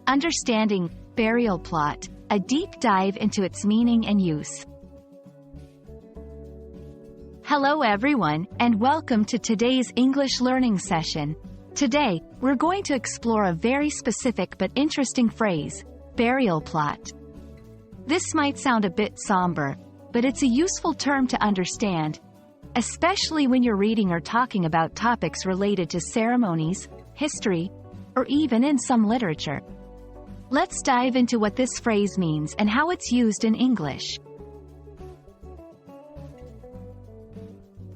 Understanding burial plot, a deep dive into its meaning and use. Hello everyone, and welcome to today's English learning session. Today, we're going to explore a very specific but interesting phrase, burial plot. This might sound a bit somber, but it's a useful term to understand, especially when you're reading or talking about topics related to ceremonies, history, or even in some literature. Let's dive into what this phrase means and how it's used in English.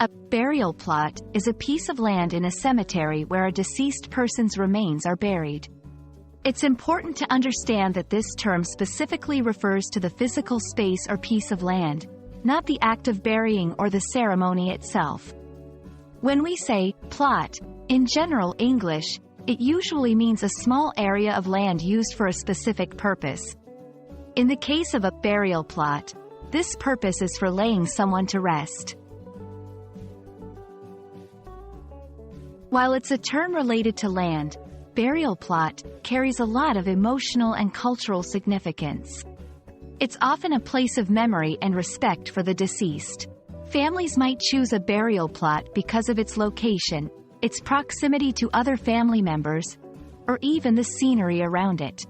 A burial plot is a piece of land in a cemetery where a deceased person's remains are buried. It's important to understand that this term specifically refers to the physical space or piece of land, not the act of burying or the ceremony itself. When we say plot, in general English, it usually means a small area of land used for a specific purpose. In the case of a burial plot, this purpose is for laying someone to rest. While it's a term related to land, burial plot carries a lot of emotional and cultural significance. It's often a place of memory and respect for the deceased. Families might choose a burial plot because of its location, its proximity to other family members, or even the scenery around it.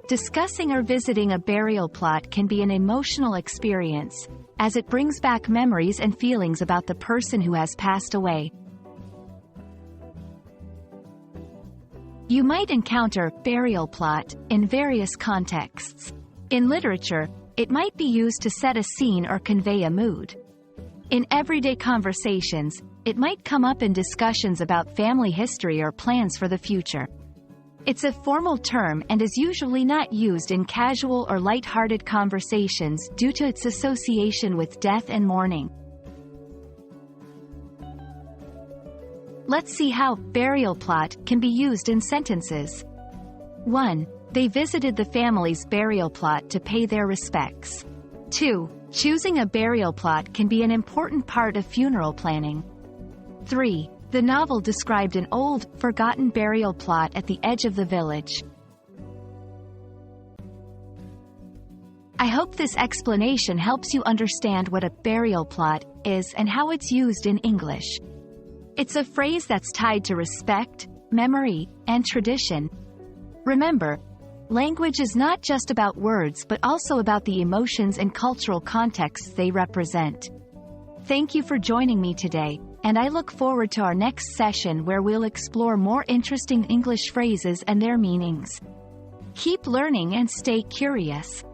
Discussing or visiting a burial plot can be an emotional experience, as it brings back memories and feelings about the person who has passed away. You might encounter burial plot in various contexts. In literature, it might be used to set a scene or convey a mood. In everyday conversations, it might come up in discussions about family history or plans for the future. It's a formal term and is usually not used in casual or light-hearted conversations due to its association with death and mourning. Let's see how burial plot can be used in sentences. 1. They visited the family's burial plot to pay their respects. 2. Choosing a burial plot can be an important part of funeral planning. 3. The novel described an old, forgotten burial plot at the edge of the village. I hope this explanation helps you understand what a burial plot is and how it's used in English. It's a phrase that's tied to respect, memory, and tradition. Remember, language is not just about words but also about the emotions and cultural contexts they represent. Thank you for joining me today, and I look forward to our next session where we'll explore more interesting English phrases and their meanings. Keep learning and stay curious.